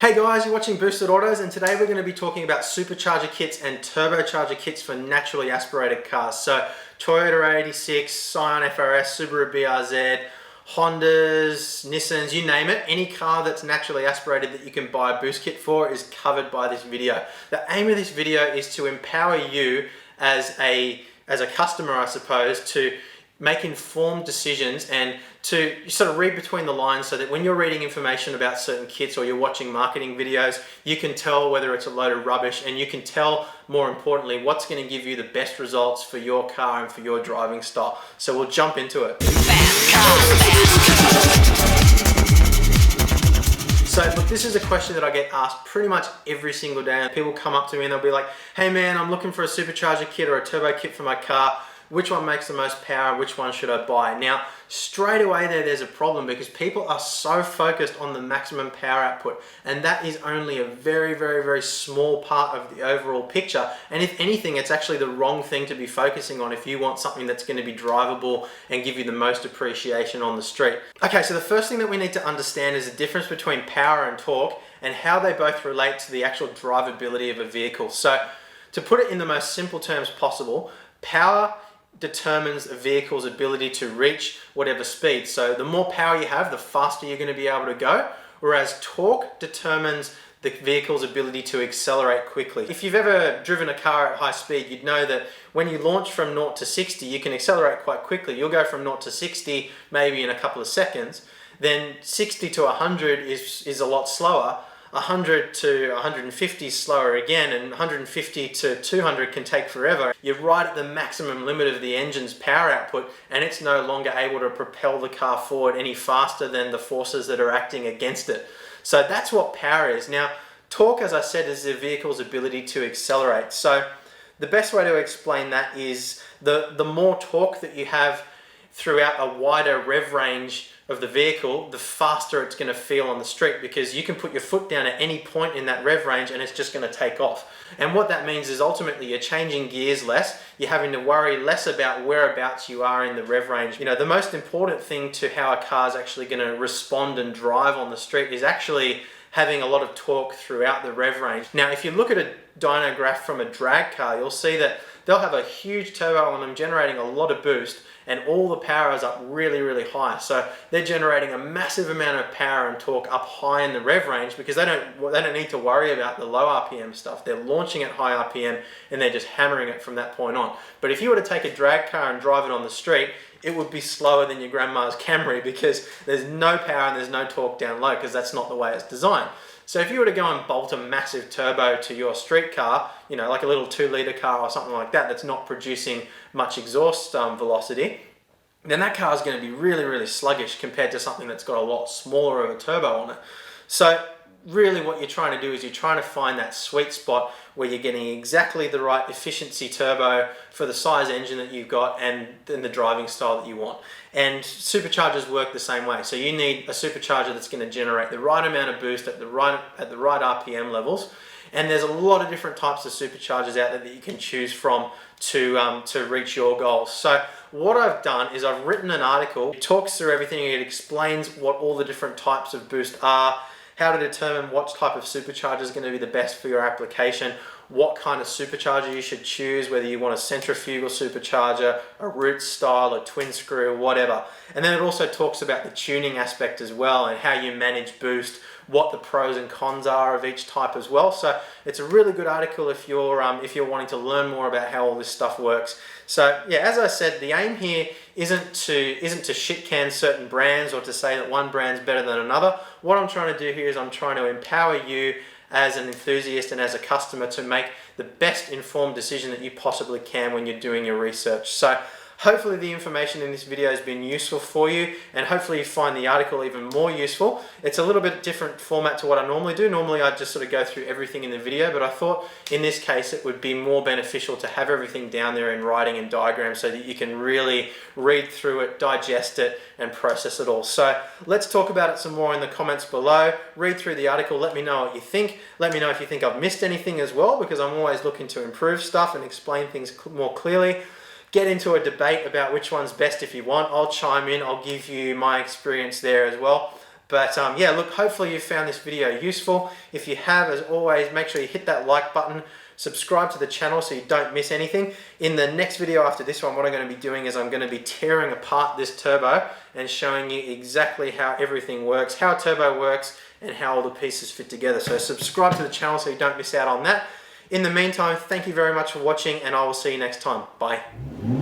Hey guys, you're watching Boosted Autos, and today we're going to be talking about supercharger kits and turbocharger kits for naturally aspirated cars. So Toyota 86, Scion FRS, Subaru BRZ, Hondas, Nissans, you name it, any car that's naturally aspirated that you can buy a boost kit for is covered by this video. The aim of this video is to empower you as a customer, I suppose, to make informed decisions and to sort of read between the lines so that when you're reading information about certain kits or you're watching marketing videos, you can tell whether it's a load of rubbish, and you can tell, more importantly, what's going to give you the best results for your car and for your driving style. So we'll jump into it. So look, this is a question that I get asked pretty much every single day. People come up to me and they'll be like, hey man, I'm looking for a supercharger kit or a turbo kit for my car. Which one makes the most power? Which one should I buy? Now, straight away there's a problem because people are so focused on the maximum power output, and that is only a very, very, very small part of the overall picture. And if anything, it's actually the wrong thing to be focusing on if you want something that's going to be drivable and give you the most appreciation on the street. Okay, so the first thing that we need to understand is the difference between power and torque and how they both relate to the actual drivability of a vehicle. So to put it in the most simple terms possible, power determines a vehicle's ability to reach whatever speed. So the more power you have, the faster you're going to be able to go, whereas torque determines the vehicle's ability to accelerate quickly. If you've ever driven a car at high speed, you'd know that when you launch from 0 to 60, you can accelerate quite quickly. You'll go from 0 to 60 maybe in a couple of seconds. Then 60 to 100 is a lot slower. 100 to 150 is slower again, and 150 to 200 can take forever. You're right at the maximum limit of the engine's power output, and it's no longer able to propel the car forward any faster than the forces that are acting against it. So that's what power is. Now, torque, as I said, is the vehicle's ability to accelerate. So the best way to explain that is the more torque that you have throughout a wider rev range of the vehicle, the faster it's going to feel on the street, because you can put your foot down at any point in that rev range and it's just going to take off. And what that means is ultimately you're changing gears less, you're having to worry less about whereabouts you are in the rev range. You know, the most important thing to how a car is actually going to respond and drive on the street is actually having a lot of torque throughout the rev range. Now, if you look at a dyno graph from a drag car, you'll see that they'll have a huge turbo on them generating a lot of boost, and all the power is up really, really high. So they're generating a massive amount of power and torque up high in the rev range because they don't need to worry about the low RPM stuff. They're launching at high RPM and they're just hammering it from that point on. But if you were to take a drag car and drive it on the street, it would be slower than your grandma's Camry because there's no power and there's no torque down low, because that's not the way it's designed. So if you were to go and bolt a massive turbo to your street car, you know, like a little 2-litre car or something like that that's not producing much exhaust velocity, then that car is going to be really, really sluggish compared to something that's got a lot smaller of a turbo on it. So really what you're trying to do is you're trying to find that sweet spot where you're getting exactly the right efficiency turbo for the size engine that you've got and the driving style that you want. And superchargers work the same way. So you need a supercharger that's going to generate the right amount of boost at the right RPM levels. And there's a lot of different types of superchargers out there that you can choose from to reach your goals. So what I've done is I've written an article. It talks through everything. It explains what all the different types of boost are, how to determine what type of supercharger is going to be the best for your application, what kind of supercharger you should choose, whether you want a centrifugal supercharger, a root style, a twin screw, whatever. And then it also talks about the tuning aspect as well and how you manage boost, what the pros and cons are of each type as well. So it's a really good article if you're wanting to learn more about how all this stuff works. So yeah, as I said, the aim here isn't to shit can certain brands or to say that one brand's better than another. What I'm trying to do here is I'm trying to empower you as an enthusiast and as a customer to make the best informed decision that you possibly can when you're doing your research. So hopefully the information in this video has been useful for you, and hopefully you find the article even more useful. It's a little bit different format to what I normally do. Normally I just sort of go through everything in the video, but I thought in this case it would be more beneficial to have everything down there in writing and diagrams so that you can really read through it, digest it, and process it all. So let's talk about it some more in the comments below. Read through the article, let me know what you think. Let me know if you think I've missed anything as well, because I'm always looking to improve stuff and explain things more clearly. get into a debate about which one's best if you want. I'll chime in, I'll give you my experience there as well. But yeah, look, hopefully you found this video useful. If you have, as always, make sure you hit that like button, subscribe to the channel so you don't miss anything. In the next video after this one, what I'm going to be doing is I'm going to be tearing apart this turbo and showing you exactly how everything works, how a turbo works, and how all the pieces fit together. So subscribe to the channel so you don't miss out on that. In the meantime, thank you very much for watching, and I will see you next time. Bye.